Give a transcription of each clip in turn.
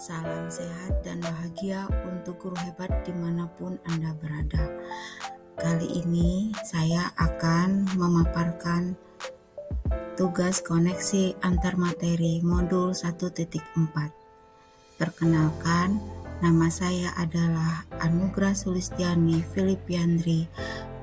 Salam sehat dan bahagia untuk guru hebat dimanapun Anda berada. Kali ini saya akan memaparkan tugas koneksi antar materi modul 1.4. Perkenalkan, nama saya adalah Anugrah Sulistiani Filipiandri,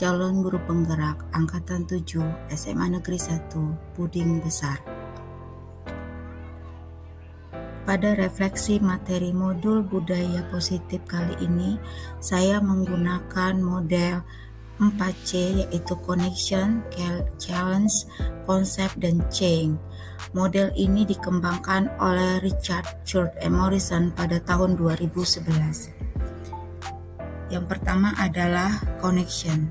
calon guru penggerak Angkatan 7 SMA Negeri 1 Puding Besar. Pada refleksi materi modul budaya positif kali ini, saya menggunakan model 4C, yaitu Connection, Challenge, Concept, dan Change. Model ini dikembangkan oleh Richard Church Morrison pada tahun 2011. Yang pertama adalah Connection.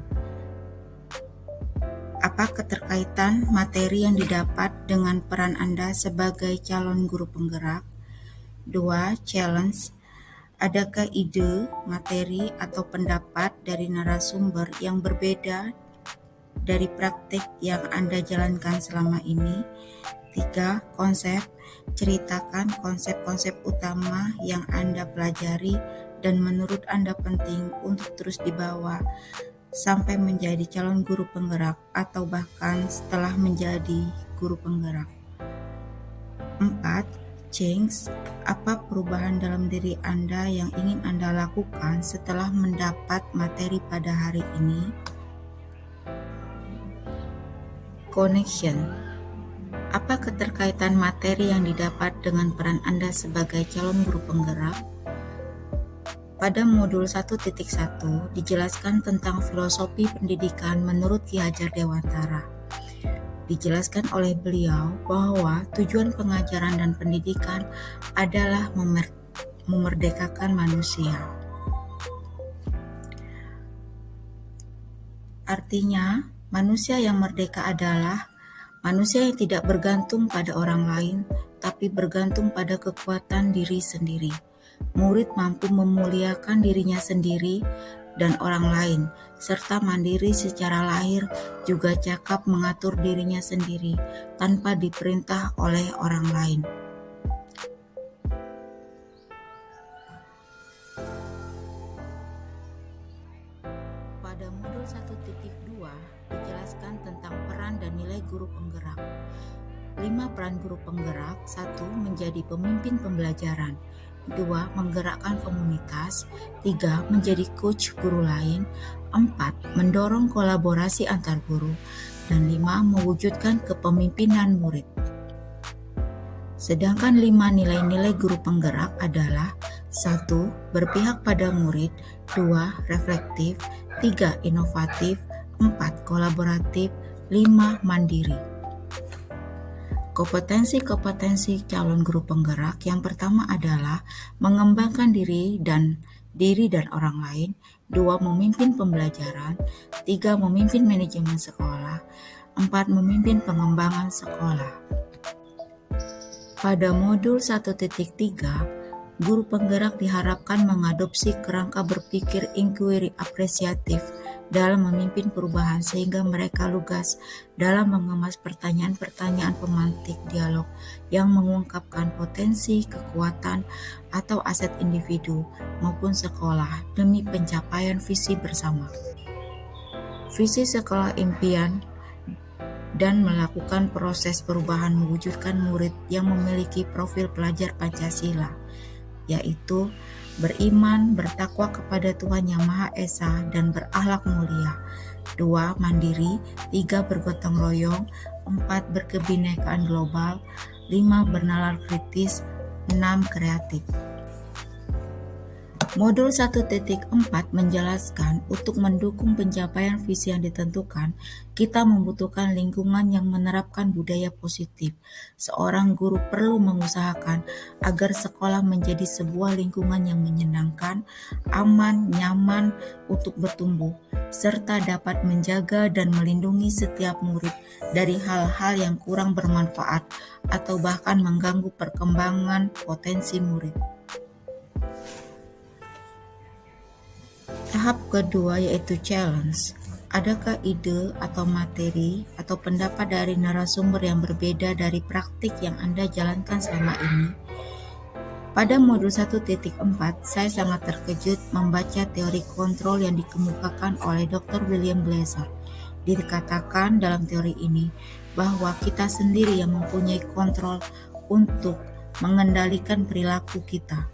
Apa keterkaitan materi yang didapat dengan peran Anda sebagai calon guru penggerak? 2. Challenge. Adakah ide, materi, atau pendapat dari narasumber yang berbeda dari praktik yang Anda jalankan selama ini? 3. Konsep. Ceritakan konsep-konsep utama yang Anda pelajari dan menurut Anda penting untuk terus dibawa sampai menjadi calon guru penggerak atau bahkan setelah menjadi guru penggerak. 4. Change. Apa perubahan dalam diri Anda yang ingin Anda lakukan setelah mendapat materi pada hari ini? Connection. Apa keterkaitan materi yang didapat dengan peran Anda sebagai calon guru penggerak? Pada modul 1.1 dijelaskan tentang filosofi pendidikan menurut Ki Hajar Dewantara. Dijelaskan oleh beliau bahwa tujuan pengajaran dan pendidikan adalah memerdekakan manusia. Artinya, manusia yang merdeka adalah manusia yang tidak bergantung pada orang lain, tapi bergantung pada kekuatan diri sendiri. Murid mampu memuliakan dirinya sendiri dan orang lain, serta mandiri secara lahir, juga cakap mengatur dirinya sendiri tanpa diperintah oleh orang lain. Pada modul 1.2 dijelaskan tentang peran dan nilai guru penggerak. 5 peran guru penggerak. 1. Menjadi pemimpin pembelajaran. 2. Menggerakkan komunitas. 3. Menjadi coach guru lain. 4. Mendorong kolaborasi antar guru. Dan 5. Mewujudkan kepemimpinan murid. Sedangkan 5 nilai-nilai guru penggerak adalah 1. Berpihak pada murid. 2. Reflektif. 3. Inovatif. 4. Kolaboratif. 5. Mandiri. Kompetensi-kompetensi calon guru penggerak yang pertama adalah mengembangkan diri dan orang lain. 2. Memimpin pembelajaran. 3. Memimpin manajemen sekolah. 4. Memimpin pengembangan sekolah. Pada modul 1.3, guru penggerak diharapkan mengadopsi kerangka berpikir inquiry apresiatif dalam memimpin perubahan sehingga mereka lugas dalam mengemas pertanyaan-pertanyaan pemantik dialog yang mengungkapkan potensi, kekuatan, atau aset individu maupun sekolah demi pencapaian visi bersama. Visi sekolah impian dan melakukan proses perubahan mewujudkan murid yang memiliki profil pelajar Pancasila, yaitu beriman, bertakwa kepada Tuhan Yang Maha Esa, dan berakhlak mulia. 2. Mandiri. 3. Bergotong royong. 4. Berkebinekaan global. 5. Bernalar kritis. 6. Kreatif. Modul 1.4 menjelaskan untuk mendukung pencapaian visi yang ditentukan, kita membutuhkan lingkungan yang menerapkan budaya positif. Seorang guru perlu mengusahakan agar sekolah menjadi sebuah lingkungan yang menyenangkan, aman, nyaman untuk bertumbuh, serta dapat menjaga dan melindungi setiap murid dari hal-hal yang kurang bermanfaat atau bahkan mengganggu perkembangan potensi murid. Tahap kedua yaitu challenge. Adakah ide atau materi atau pendapat dari narasumber yang berbeda dari praktik yang Anda jalankan selama ini? Pada modul 1.4, saya sangat terkejut membaca teori kontrol yang dikemukakan oleh Dr. William Glasser. Dikatakan dalam teori ini bahwa kita sendiri yang mempunyai kontrol untuk mengendalikan perilaku kita.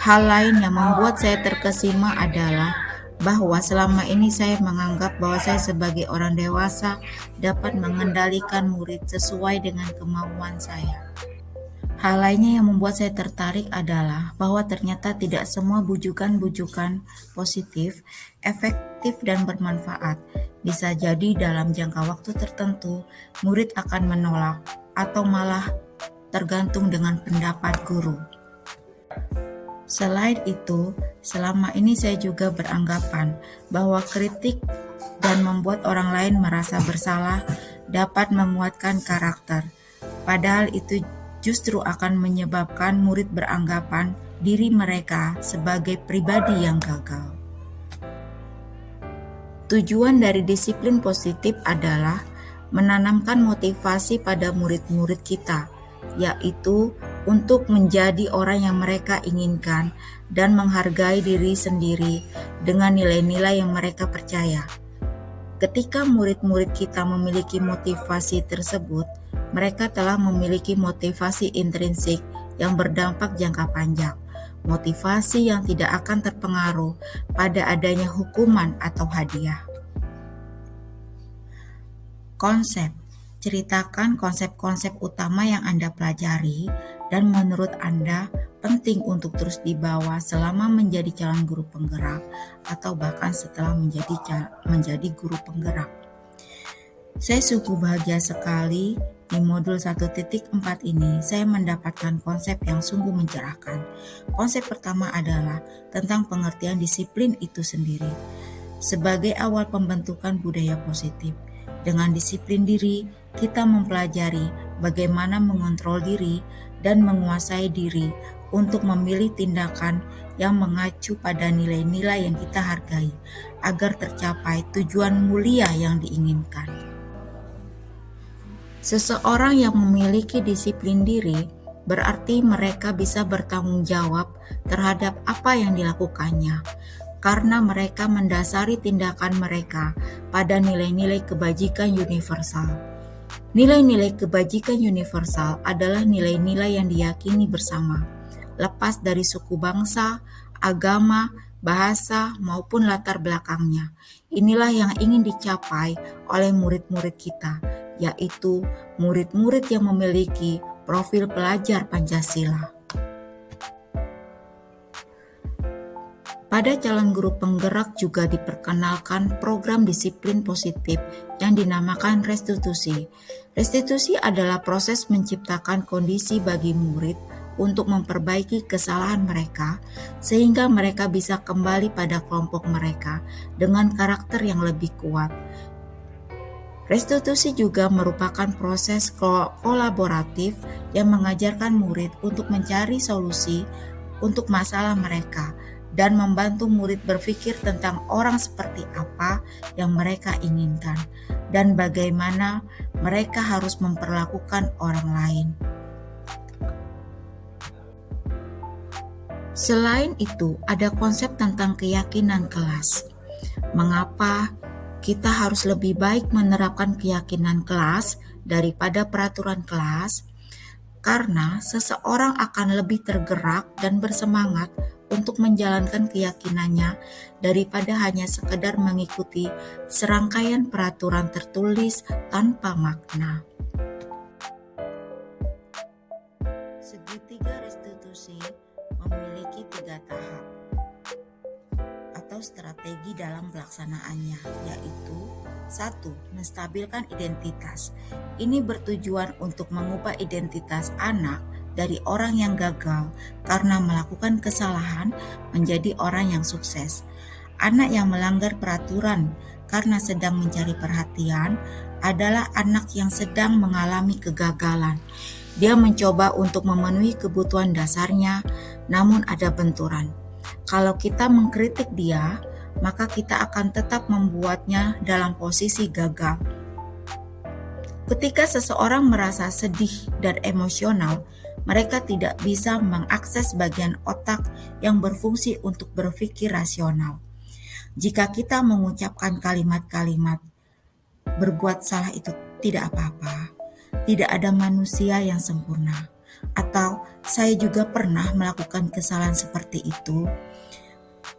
Hal lain yang membuat saya terkesima adalah bahwa selama ini saya menganggap bahwa saya sebagai orang dewasa dapat mengendalikan murid sesuai dengan kemauan saya. Hal lainnya yang membuat saya tertarik adalah bahwa ternyata tidak semua bujukan-bujukan positif, efektif, dan bermanfaat. Bisa jadi dalam jangka waktu tertentu, murid akan menolak atau malah tergantung dengan pendapat guru. Selain itu, selama ini saya juga beranggapan bahwa kritik dan membuat orang lain merasa bersalah dapat menguatkan karakter. Padahal itu justru akan menyebabkan murid beranggapan diri mereka sebagai pribadi yang gagal. Tujuan dari disiplin positif adalah menanamkan motivasi pada murid-murid kita, yaitu untuk menjadi orang yang mereka inginkan dan menghargai diri sendiri dengan nilai-nilai yang mereka percaya. Ketika murid-murid kita memiliki motivasi tersebut, mereka telah memiliki motivasi intrinsik yang berdampak jangka panjang, motivasi yang tidak akan terpengaruh pada adanya hukuman atau hadiah. Konsep. Ceritakan konsep-konsep utama yang Anda pelajari dan menurut Anda penting untuk terus dibawa selama menjadi calon guru penggerak atau bahkan setelah menjadi guru penggerak. Saya sungguh bahagia sekali di modul 1.4 ini saya mendapatkan konsep yang sungguh mencerahkan. Konsep pertama adalah tentang pengertian disiplin itu sendiri sebagai awal pembentukan budaya positif. Dengan disiplin diri, kita mempelajari bagaimana mengontrol diri dan menguasai diri untuk memilih tindakan yang mengacu pada nilai-nilai yang kita hargai agar tercapai tujuan mulia yang diinginkan. Seseorang yang memiliki disiplin diri berarti mereka bisa bertanggung jawab terhadap apa yang dilakukannya, karena mereka mendasari tindakan mereka pada nilai-nilai kebajikan universal. Nilai-nilai kebajikan universal adalah nilai-nilai yang diyakini bersama, lepas dari suku bangsa, agama, bahasa, maupun latar belakangnya. Inilah yang ingin dicapai oleh murid-murid kita, yaitu murid-murid yang memiliki profil pelajar Pancasila. Pada calon guru penggerak juga diperkenalkan program disiplin positif yang dinamakan restitusi. Restitusi adalah proses menciptakan kondisi bagi murid untuk memperbaiki kesalahan mereka sehingga mereka bisa kembali pada kelompok mereka dengan karakter yang lebih kuat. Restitusi juga merupakan proses kolaboratif yang mengajarkan murid untuk mencari solusi untuk masalah mereka dan membantu murid berpikir tentang orang seperti apa yang mereka inginkan dan bagaimana mereka harus memperlakukan orang lain. Selain itu, ada konsep tentang keyakinan kelas. Mengapa kita harus lebih baik menerapkan keyakinan kelas daripada peraturan kelas? Karena seseorang akan lebih tergerak dan bersemangat untuk menjalankan keyakinannya daripada hanya sekedar mengikuti serangkaian peraturan tertulis tanpa makna. Segitiga restitusi memiliki 3 tahap atau strategi dalam pelaksanaannya, yaitu 1. Menstabilkan identitas. Ini bertujuan untuk mengubah identitas anak dari orang yang gagal karena melakukan kesalahan menjadi orang yang sukses. Anak yang melanggar peraturan karena sedang mencari perhatian adalah anak yang sedang mengalami kegagalan. Dia mencoba untuk memenuhi kebutuhan dasarnya, namun ada benturan. Kalau kita mengkritik dia, maka kita akan tetap membuatnya dalam posisi gagal. Ketika seseorang merasa sedih dan emosional, Mereka tidak bisa mengakses bagian otak yang berfungsi untuk berpikir rasional. Jika kita mengucapkan kalimat-kalimat berbuat salah itu tidak apa-apa, tidak ada manusia yang sempurna, atau saya juga pernah melakukan kesalahan seperti itu,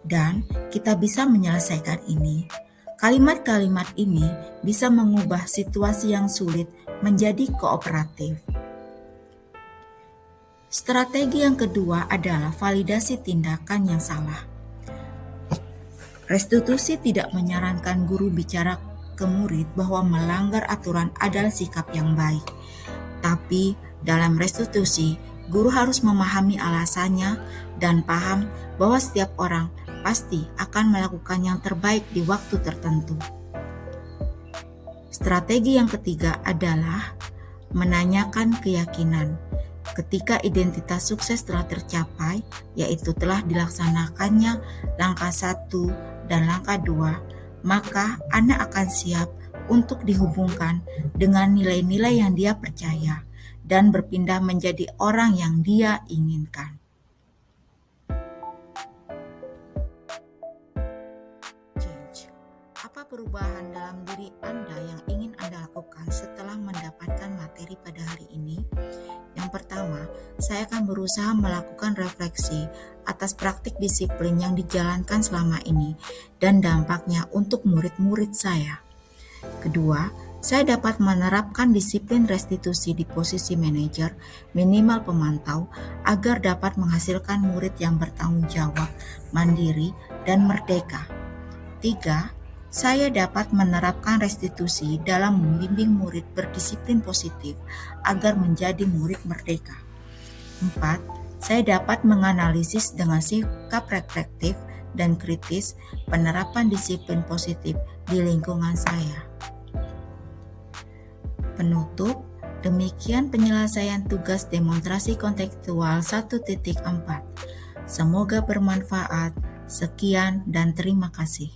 dan kita bisa menyelesaikan ini. Kalimat-kalimat ini bisa mengubah situasi yang sulit menjadi kooperatif. Strategi yang kedua adalah validasi tindakan yang salah. Restitusi tidak menyarankan guru bicara ke murid bahwa melanggar aturan adalah sikap yang baik. Tapi dalam restitusi, guru harus memahami alasannya dan paham bahwa setiap orang pasti akan melakukan yang terbaik di waktu tertentu. Strategi yang ketiga adalah menanyakan keyakinan. Ketika identitas sukses telah tercapai, yaitu telah dilaksanakannya langkah 1 dan langkah 2, maka anak akan siap untuk dihubungkan dengan nilai-nilai yang dia percaya dan berpindah menjadi orang yang dia inginkan. Change. Apa perubahan dalam diri Anda yang ingin Anda lakukan setelah mendapatkan materi pada hari ini? Yang pertama, saya akan berusaha melakukan refleksi atas praktik disiplin yang dijalankan selama ini dan dampaknya untuk murid-murid saya. Kedua, saya dapat menerapkan disiplin restitusi di posisi manajer, minimal pemantau, agar dapat menghasilkan murid yang bertanggung jawab, mandiri, dan merdeka. 3. Saya dapat menerapkan restitusi dalam membimbing murid berdisiplin positif agar menjadi murid merdeka. 4. Saya dapat menganalisis dengan sikap reflektif dan kritis penerapan disiplin positif di lingkungan saya. Penutup, demikian penyelesaian tugas demonstrasi kontekstual 1.4. Semoga bermanfaat. Sekian dan terima kasih.